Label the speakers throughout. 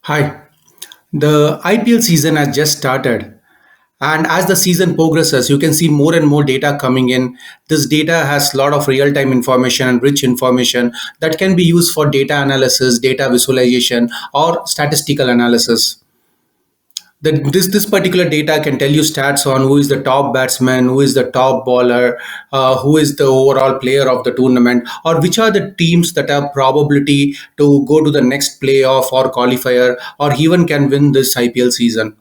Speaker 1: Hi. The IPL season has just started. And as the season progresses, you can see more and more data coming in. This data has a lot of real time information and rich information that can be used for data analysis, data visualization, or statistical analysis. This particular data can tell you stats on who is the top batsman, who is the top bowler, who is the overall player of the tournament, or which are the teams that have probability to go to the next playoff or qualifier, or even can win this IPL season.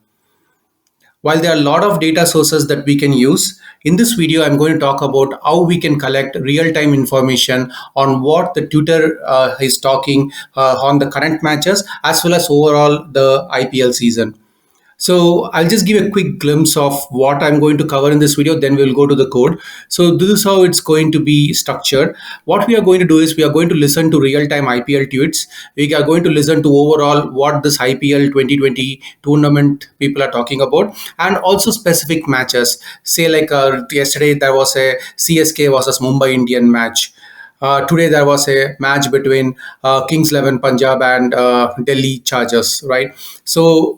Speaker 1: While there are a lot of data sources that we can use, in this video, I'm going to talk about how we can collect real time information on what the tutor is talking on the current matches as well as overall the IPL season. So I'll just give a quick glimpse of what I'm going to cover in this video, then we'll go to the code. So this is how it's going to be structured. What we are going to do is we are going to listen to real-time IPL tweets. We are going to listen to overall what this IPL 2020 tournament people are talking about and also specific matches. Say like yesterday there was a CSK versus Mumbai Indian match. Today there was a match between Kings 11 Punjab and Delhi Chargers, right? So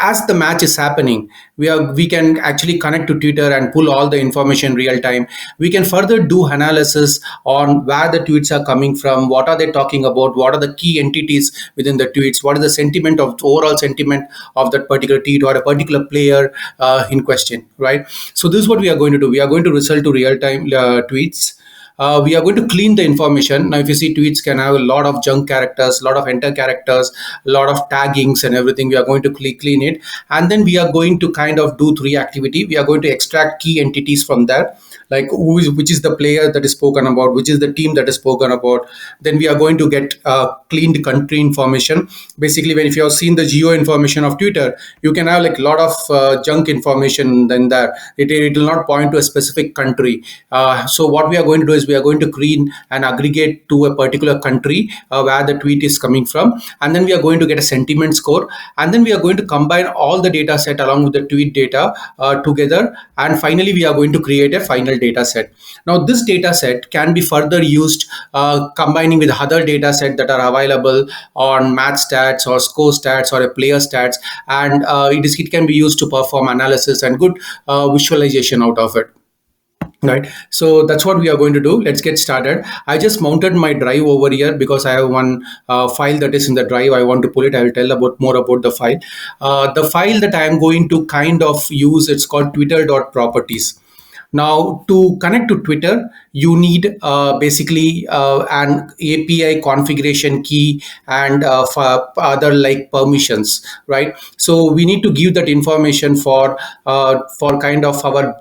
Speaker 1: as the match is happening, we can actually connect to Twitter and pull all the information real time. We can further do analysis on where the tweets are coming from, what are they talking about, what are the key entities within the tweets, what is the sentiment of overall sentiment of that particular tweet or a particular player in question, right? So this is what we are going to do. We are going to result to real time tweets. We are going to clean the information. Now, if you see, tweets can have a lot of junk characters, a lot of enter characters, a lot of taggings and everything. We are going to clean it. And then we are going to kind of do three activity. We are going to extract key entities from there, like which is the player that is spoken about, which is the team that is spoken about. Then we are going to get cleaned country information. Basically, when if you have seen the geo information of Twitter, you can have like a lot of junk information in there. It will not point to a specific country. So what we are going to do is we are going to clean and aggregate to a particular country where the tweet is coming from, and then we are going to get a sentiment score, and then we are going to combine all the data set along with the tweet data together, and finally we are going to create a final data set. Now this data set can be further used combining with other data set that are available on match stats or score stats or a player stats, and it can be used to perform analysis and good visualization out of it. Right, so that's what we are going to do. Let's get started. I just mounted my drive over here because I have one file that is in the drive. I want to pull it. I will tell about more about the file. The file that I am going to kind of use, it's called twitter.properties. Now, to connect to Twitter, you need basically an API configuration key and for other like permissions, right? So we need to give that information for kind of our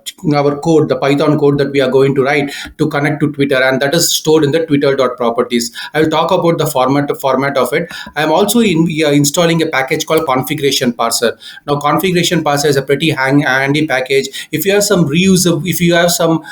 Speaker 1: code, the Python code that we are going to write to connect to Twitter, and that is stored in the twitter.properties. I will talk about the format of it. I am also installing a package called configuration parser. Now, configuration parser is a pretty handy package. If you have some reusable, if you have some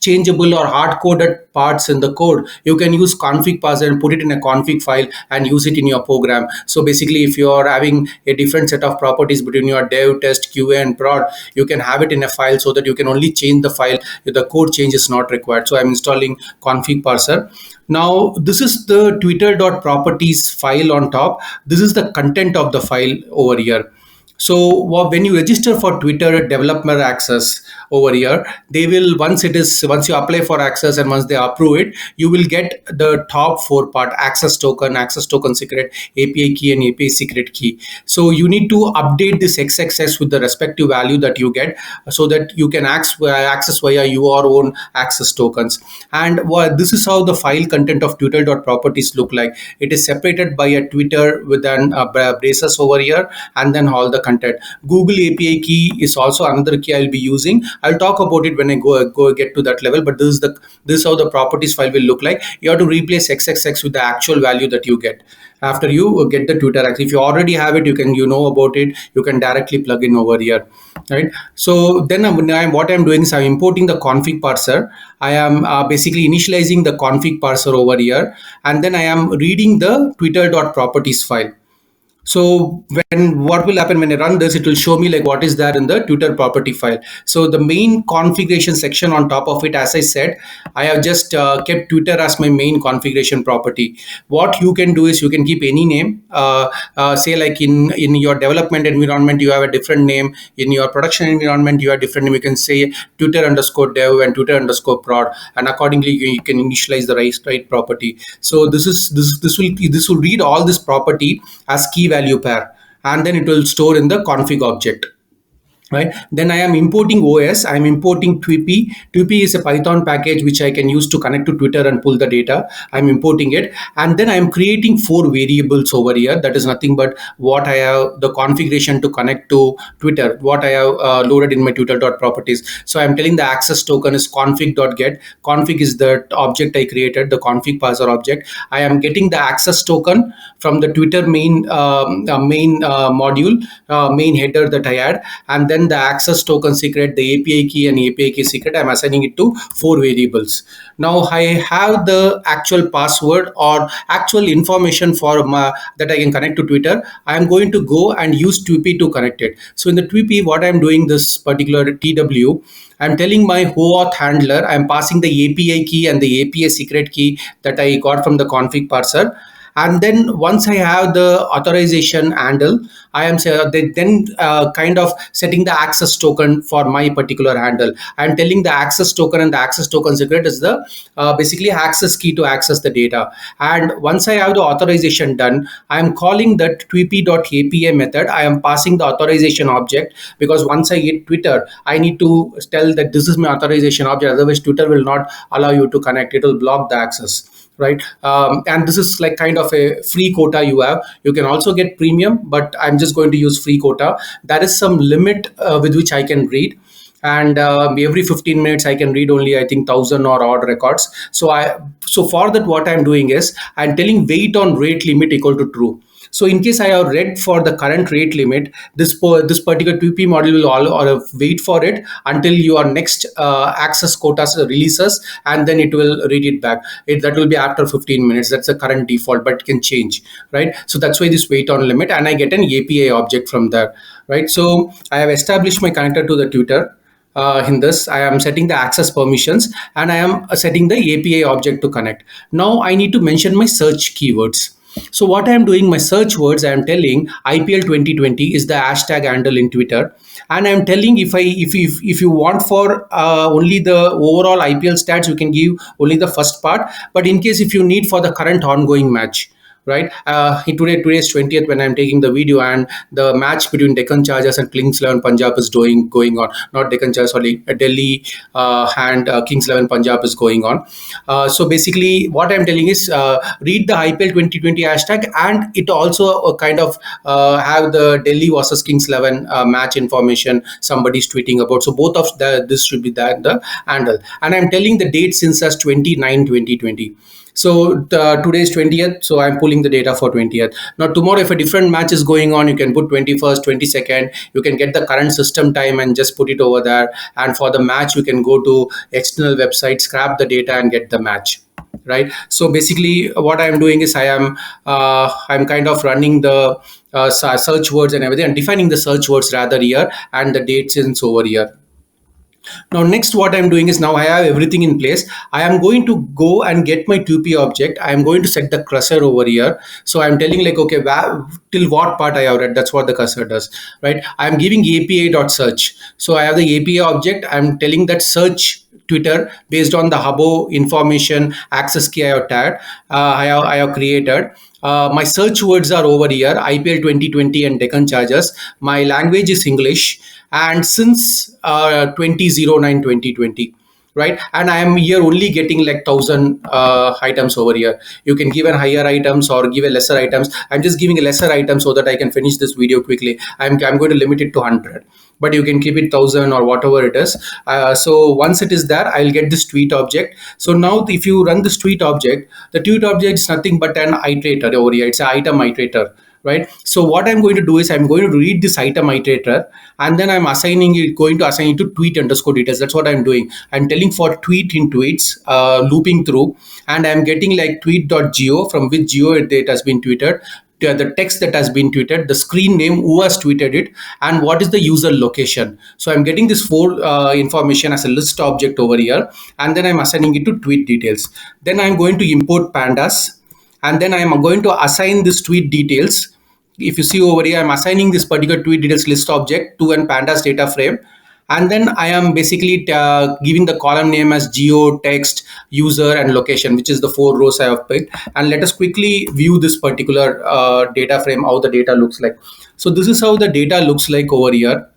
Speaker 1: changeable or hard coded parts in the code, you can use config parser and put it in a config file and use it in your program. So basically, if you are having a different set of properties between your dev, test, QA, and prod, you can have it in a file so that you can only change the file if the code change is not required. So I'm installing config parser. Now, this is the twitter.properties file on top. This is the content of the file over here. So when you register for Twitter developer access over here, they will once you apply for access and once they approve it, you will get the top four part: access token secret, API key, and API secret key. So you need to update this XXS with the respective value that you get, so that you can access via your own access tokens. And this is how the file content of twitter.properties look like. It is separated by a Twitter with an braces over here, and then all the content. Google API key is also another key I'll be using. I'll talk about it when I go get to that level, but this is how the properties file will look like. You have to replace XXX with the actual value that you get after you get the Twitter access. If you already have it, you know about it, you can directly plug in over here, right? So then what I'm doing is I'm importing the config parser. I am basically initializing the config parser over here, and then I am reading the twitter.properties file. So when what will happen when I run this, it will show me like what is there in the Twitter property file. So the main configuration section on top of it, as I said, I have just kept Twitter as my main configuration property. What you can do is you can keep any name. Say like in your development environment, you have a different name. In your production environment, you have different name. You can say Twitter underscore dev and Twitter underscore prod, and accordingly you can initialize the right property. So this will read all this property as key value pair, and then it will store in the config object, right? Then I am importing OS. I'm importing Twippy. Twippy is a Python package which I can use to connect to Twitter and pull the data. I'm importing it, and then I'm creating four variables over here. That is nothing but what I have the configuration to connect to Twitter, what I have loaded in my Twitter.properties. So I'm telling the access token is config.get. Config is the object I created, the config parser object. I am getting the access token from the Twitter main module, main header that I had, and then the access token secret, the API key and API key secret, I'm assigning it to four variables. Now I have the actual password or actual information for that I can connect to Twitter. I'm going to go and use Twippy to connect it. So in the Twippy, what I'm doing, this particular TW, I'm telling my OAuth handler, I'm passing the API key and the API secret key that I got from the config parser. And then once I have the authorization handle, I am then kind of setting the access token for my particular handle. I'm telling the access token, and the access token secret is the basically access key to access the data. And once I have the authorization done, I am calling that twippy.api method. I am passing the authorization object, because once I hit Twitter, I need to tell that this is my authorization object. Otherwise, Twitter will not allow you to connect. It will block the access, right? And this is like kind of a free quota you have. You can also get premium, but I'm just going to use free quota. There is some limit with which I can read, and every 15 minutes I can read only, I think, 1,000 or odd records. So for that, what I'm doing is I'm telling wait on rate limit equal to true. So in case I have read for the current rate limit, this particular TP model will all or wait for it until your next access quotas releases, and then it will read it back. That will be after 15 minutes. That's the current default, but it can change, right? So that's why this wait on limit, and I get an API object from there, right? So I have established my connector to the Twitter. In this, I am setting the access permissions, and I am setting the API object to connect. Now I need to mention my search keywords. So what I am doing, my search words, I am telling IPL 2020 is the hashtag handle in Twitter, and I am telling if you want for only the overall IPL stats, you can give only the first part. But in case if you need for the current ongoing match, right? Today's 20th when I'm taking the video, and the match between Deccan Chargers and Kings 11 Punjab is going on. Not Deccan Chargers, sorry, Delhi and Kings 11 Punjab is going on. So basically, what I'm telling is read the IPL 2020 hashtag, and it also kind of have the Delhi versus Kings 11 match information somebody's tweeting about. So both of this should be the handle, and I'm telling the date since as 29/2020. So today's 20th, so I'm pulling the data for 20th. Now tomorrow, if a different match is going on, you can put 21st, 22nd. You can get the current system time and just put it over there. And for the match, you can go to external website, scrap the data, and get the match, right? So basically, what I'm doing is I'm kind of running the search words and everything, and defining the search words rather here, and the dates is over here. Now, next, what I'm doing is now I have everything in place. I am going to go and get my 2P object. I am going to set the cursor over here. So I'm telling like, okay, till what part I have read, that's what the cursor does, right? I'm giving API.search. So I have the API object. I'm telling that search Twitter based on the Hubbo information access key I have tagged, I have created. My search words are over here, IPL 2020 and Deccan Chargers. My language is English, and since 2009 2020, right? And I am here only getting like 1,000 items over here. You can give a higher items or give a lesser items. I'm just giving a lesser item so that I can finish this video quickly. I'm going to limit it to 100, but you can keep it 1,000 or whatever it is. So once it is there, I'll get this tweet object. So now if you run this tweet object, the tweet object is nothing but an iterator over here. It's an item iterator, right? So what I'm going to do is I'm going to read this item iterator, and then I'm going to assign it to tweet underscore details. That's what I'm doing. I'm telling for tweet in tweets, looping through, and I'm getting like tweet.geo, from which geo it has been tweeted, the text that has been tweeted, the screen name, who has tweeted it, and what is the user location. So I'm getting this four information as a list object over here, and then I'm assigning it to tweet details. Then I'm going to import pandas, and then I'm going to assign this tweet details. If you see over here, I'm assigning this particular tweet details list object to an pandas data frame, and then I am basically giving the column name as geo, text, user, and location, which is the four rows I have picked. And let us quickly view this particular data frame, how the data looks like. So this is how the data looks like over here,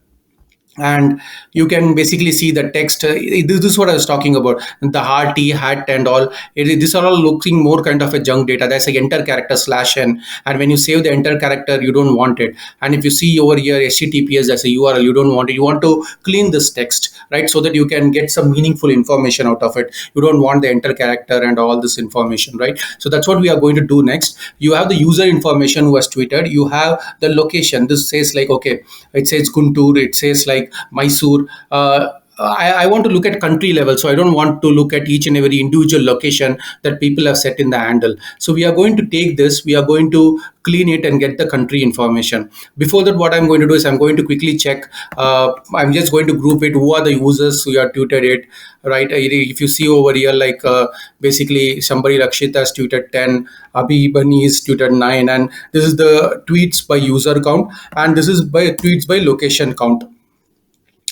Speaker 1: and you can basically see the text. This is what I was talking about, the hearty hat and all. These are all looking more kind of a junk data. There's a enter character slash n, and when you save the enter character, you don't want it. And if you see over here https as a URL, you don't want it. You want to clean this text, right, so that you can get some meaningful information out of it. You don't want the enter character and all this information, right? So that's what we are going to do next. You have the user information who has tweeted. You have the location. This says like, okay, it says Guntur, it says like Mysore. I want to look at country level, so I don't want to look at each and every individual location that people have set in the handle. So we are going to take this, we are going to clean it and get the country information. Before that, what I'm going to do is I'm going to quickly check. I'm just going to group it. Who are the users who have tweeted it, right? If you see over here, like basically somebody Rakshita has tweeted 10, Abhi Bani is tweeted 9, and this is the tweets by user count, and this is by tweets by location count.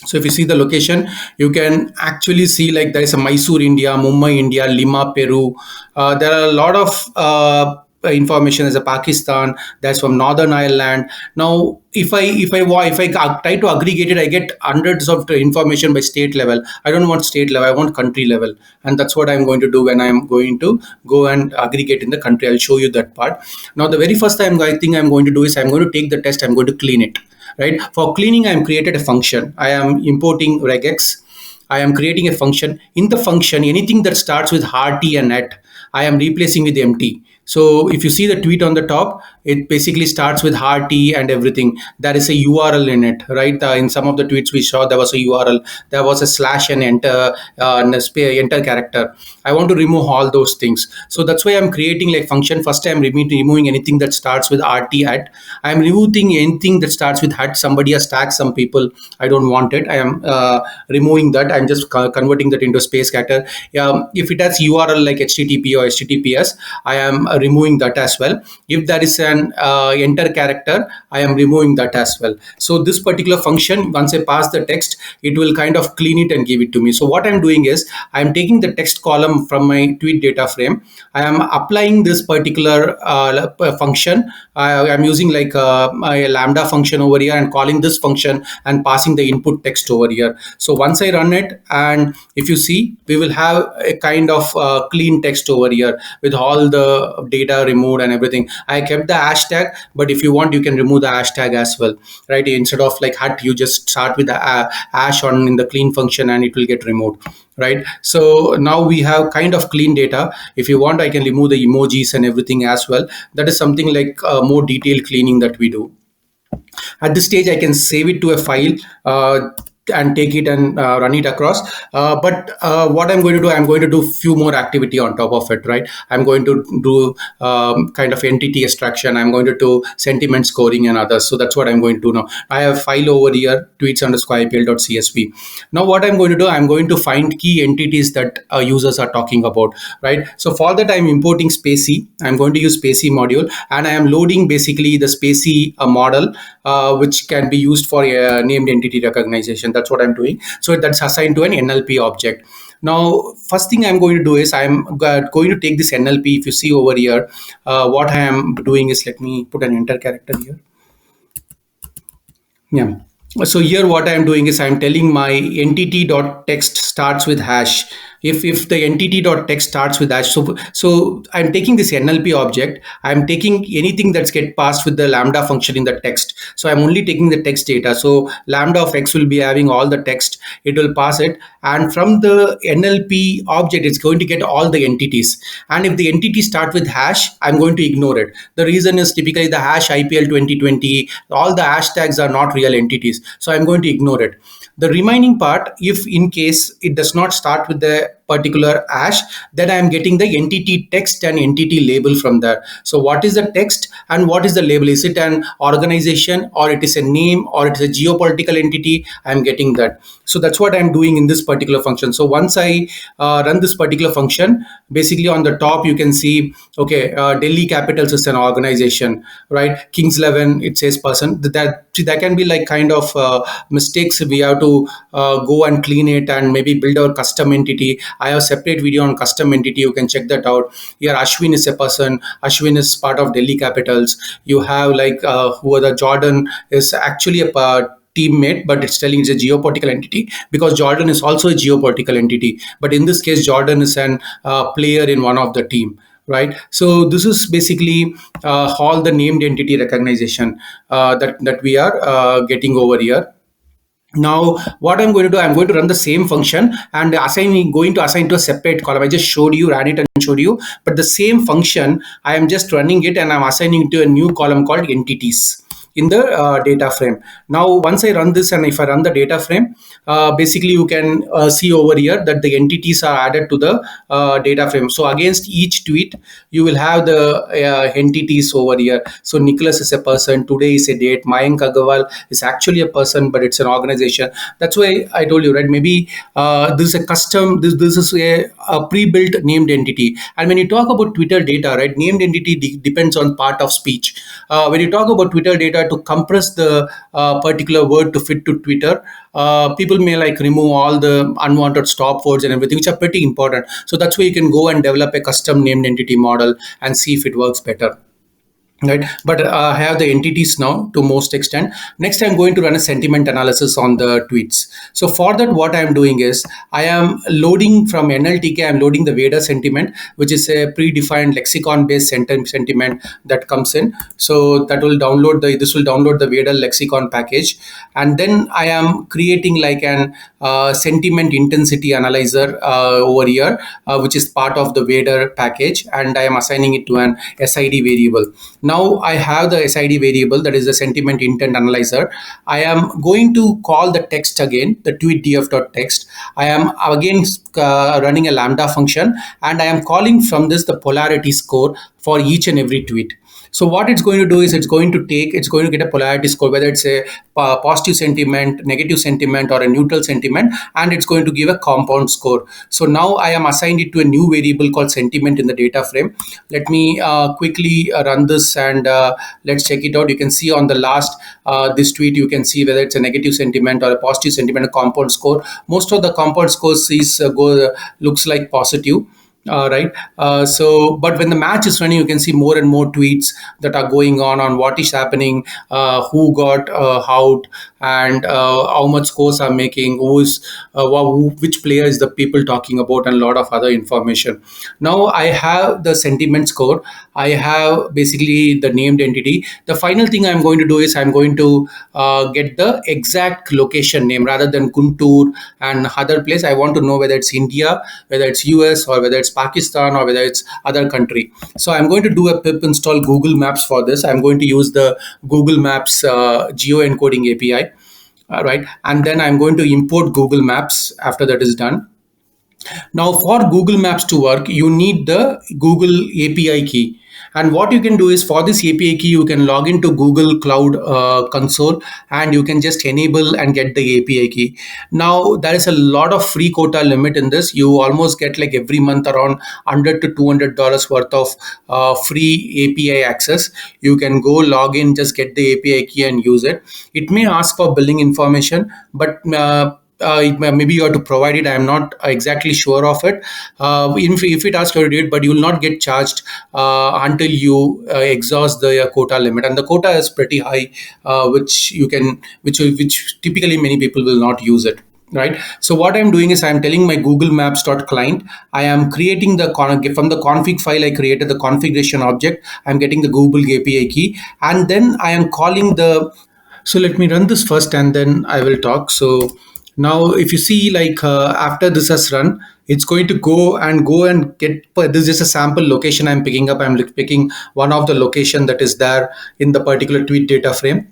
Speaker 1: So if you see the location, you can actually see like there is a Mysore, India, Mumbai, India, Lima, Peru. There are a lot of information. There's a Pakistan. That's from Northern Ireland. Now, if I try to aggregate it, I get hundreds of information by state level. I don't want state level. I want country level, and that's what I'm going to do when I'm going to go and aggregate in the country. I'll show you that part. Now, the very first time I think I'm going to do is I'm going to take the test. I'm going to clean it. Right. For cleaning, I am created a function. I am importing regex. I am creating a function. In the function, anything that starts with hearty and net, I am replacing with empty. So if you see the tweet on the top, it basically starts with hearty and everything. There is a URL in it, right? In some of the tweets we saw, there was a URL, there was a slash and enter, enter character. I want to remove all those things. So that's why I'm creating like function. First, I'm removing anything that starts with RT at. I'm removing anything that starts with hat. Somebody has tagged some people. I don't want it. I am removing that. I'm just converting that into a space character. If it has URL like HTTP or HTTPS, I am removing that as well. If there is an enter character, I am removing that as well. So this particular function, once I pass the text, it will kind of clean it and give it to me. So what I'm doing is I'm taking the text column from my tweet data frame. I am applying this particular function. I'm using like a lambda function over here and calling this function and passing the input text over here. So once I run it, and if you see, we will have a kind of clean text over here with all the data removed and everything. I kept the hashtag, but if you want, you can remove the hashtag as well, right? Instead of like hut, you just start with the hash on in the clean function and it will get removed, right? So now we have kind of clean data. If you want, I can remove the emojis and everything as well. That is something like more detailed cleaning that we do. At this stage, I can save it to a file and take it and run it across. But what I'm going to do, I'm going to do few more activity on top of it, right? I'm going to do kind of entity extraction. I'm going to do sentiment scoring and others. So that's what I'm going to do now. I have a file over here, tweets_ipl.csv. Now what I'm going to do, I'm going to find key entities that users are talking about, right? So for that, I'm importing Spacy. I'm going to use Spacy module, and I am loading basically the Spacy model, which can be used for named entity recognition. That's what I'm doing. So that's assigned to an NLP object. Now, first thing I'm going to do is I'm going to take this NLP. If you see over here, what I am doing is, let me put an enter character here. Yeah. So here what I'm doing is I'm telling my entity.text starts with hash. If the entity.text starts with hash, so I'm taking this NLP object, I'm taking anything that's get passed with the lambda function in the text. So I'm only taking the text data. So lambda of x will be having all the text, it will pass it, and from the NLP object, it's going to get all the entities. And if the entity start with hash, I'm going to ignore it. The reason is typically the hash IPL 2020, all the hashtags are not real entities. So I'm going to ignore it. The remaining part, if in case it does not start with the particular hash, then I am getting the entity text and entity label from there. So what is the text and what is the label? Is it an organization or it is a name or it is a geopolitical entity? I am getting that. So that's what I'm doing in this particular function. So once I run this particular function, basically on the top you can see, okay, Delhi Capitals is an organization, right? Kings 11, it says person. That can be like kind of mistakes. We have to go and clean it and maybe build our custom entity. I have separate video on custom entity. You can check that out. Here Ashwin is a person. Ashwin is part of Delhi Capitals. You have like who are the Jordan is actually a teammate, but it's telling it's a geopolitical entity because Jordan is also a geopolitical entity. But in this case, Jordan is an player in one of the team, right? So this is basically all the named entity recognition that we are getting over here. Now what I'm going to do, I'm going to run the same function and going to assign to a separate column. I just showed you, ran it and showed you, but the same function I am just running it and I'm assigning it to a new column called entities in the data frame. Now once I run this and if I run the data frame, basically you can see over here that the entities are added to the data frame. So against each tweet you will have the entities over here. So Nicholas is a person, today is a date, Mayank Agarwal is actually a person but it's an organization. That's why I told you, right? Maybe this is a custom, this is a pre-built named entity. And when you talk about Twitter data, right, named entity depends on part of speech. When you talk about Twitter data, to compress the particular word to fit to Twitter, people may like remove all the unwanted stop words and everything, which are pretty important. So that's where you can go and develop a custom named entity model and see if it works better, right? But I have the entities now to most extent. Next I'm going to run a sentiment analysis on the tweets. So for that what I'm doing is I am loading from NLTK, I'm loading the Veda sentiment, which is a predefined lexicon based sentiment that comes in. So that will download this will download the Veda lexicon package, and then I am creating like an sentiment intensity analyzer over here, which is part of the Veda package, and I am assigning it to an SID variable. Now I have the SID variable, that is the sentiment intent analyzer. I am going to call the text again, the tweet df.text. I am again running a lambda function, and I am calling from this the polarity score for each and every tweet. So what it's going to do is it's going to get a polarity score, whether it's a positive sentiment, negative sentiment, or a neutral sentiment, and it's going to give a compound score. So now I am assigned it to a new variable called sentiment in the data frame. Let me quickly run this and let's check it out. You can see on the last this tweet, you can see whether it's a negative sentiment or a positive sentiment, a compound score. Most of the compound scores looks like positive. Right. So, but when the match is running, you can see more and more tweets that are going on what is happening, who got out, and how much scores are making, which player is the people talking about, and a lot of other information. Now I have the sentiment score. I have basically the named entity. The final thing I'm going to do is I'm going to get the exact location name rather than Guntur and other place. I want to know whether it's India, whether it's US, or whether it's Pakistan, or whether it's other country. So I'm going to do a pip install Google Maps for this. I'm going to use the Google Maps geo encoding API. Right, and then I'm going to import Google Maps after that is done. Now for Google Maps to work, you need the Google API key. And what you can do is for this API key, you can log into Google Cloud Console and you can just enable and get the API key. Now there is a lot of free quota limit in this. You almost get like every month around $100 to $200 worth of free API access. You can go log in, just get the API key and use it. It may ask for billing information, but maybe you have to provide it. I am not exactly sure of it. If it asks you to do it, but you will not get charged until you exhaust the quota limit, and the quota is pretty high, which typically many people will not use it. Right. So what I'm doing is I'm telling my Google Maps.client, I am creating from the config file, I created the configuration object. I'm getting the Google API key, and then I am calling the. So let me run this first, and then I will talk. So now, if you see, like after this has run, it's going to go and get. This is just a sample location I'm picking up. I'm picking one of the location that is there in the particular tweet data frame.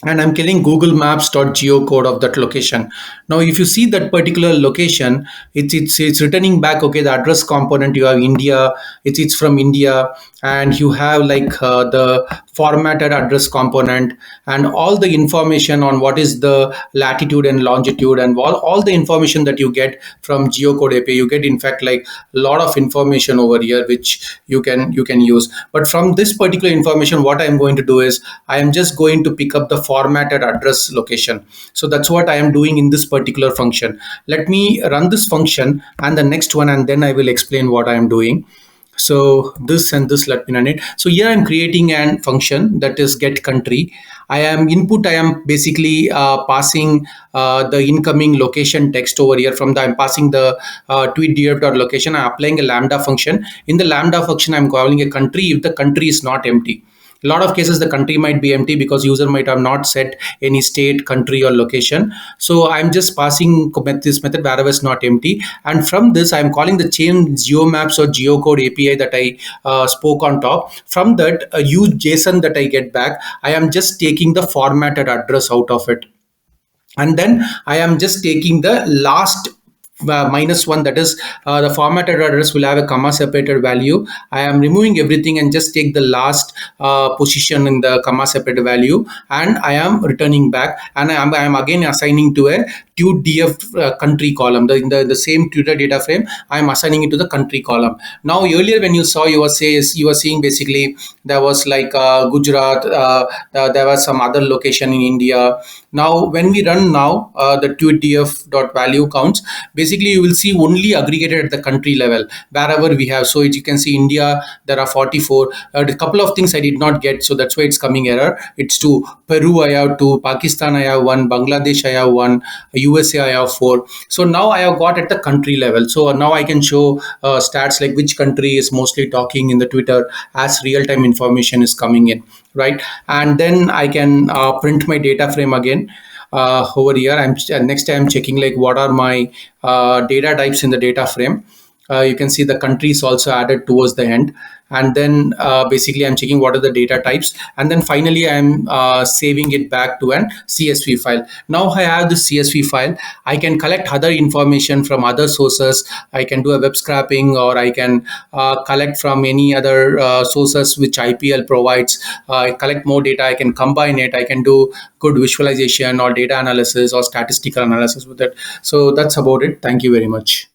Speaker 1: and I'm killing Google Maps geocode of that location. Now, if you see that particular location, it's returning back. Okay, the address component, you have India. It's from India, and you have like the formatted address component and all the information on what is the latitude and longitude and all the information that you get from geocode API. You get in fact like a lot of information over here which you can use. But from this particular information, what I'm going to do is I am just going to pick up the formatted address location. So that's what I am doing in this particular function. Let me run this function and the next one, and then I will explain what I am doing. So this and this, let me run it. So here I'm creating an function that is get country. I am basically passing the incoming location text over here. From the I'm passing the tweet df dot location. I'm applying a lambda function. In the lambda function, I'm calling a country if the country is not empty. A lot of cases the country might be empty because user might have not set any state, country, or location. So I'm just passing this method wherever it's not empty, and from this I'm calling the chain geomaps or geocode API that I spoke on top. From that use JSON that I get back, I am just taking the formatted address out of it, and then I am just taking the last minus one, that is the formatted address will have a comma separated value. I am removing everything and just take the last position in the comma separated value, and I am returning back, and I am again assigning to a TUTDF country column. The same Twitter data frame, I am assigning it to the country column. Now earlier when you saw, you were seeing basically there was like Gujarat, there was some other location in India. Now when we run now the TUTDF dot value counts, basically you will see only aggregated at the country level wherever we have. So as you can see, India there are 44. A couple of things I did not get, so that's why it's coming error. It's to Peru I have two, Pakistan I have one, Bangladesh I have one, USA I have four. So now I have got at the country level. So now I can show stats like which country is mostly talking in the Twitter as real time information is coming in, right? And then I can print my data frame again. Over here I'm next I'm checking like what are my data types in the data frame. You can see the country is also added towards the end, and then basically I'm checking what are the data types, and then finally I'm saving it back to an CSV file. Now I have this CSV file. I can collect other information from other sources. I can do a web scraping, or I can collect from any other sources which IPL provides. I collect more data, I can combine it, I can do good visualization or data analysis or statistical analysis with it. So that's about it. Thank you very much.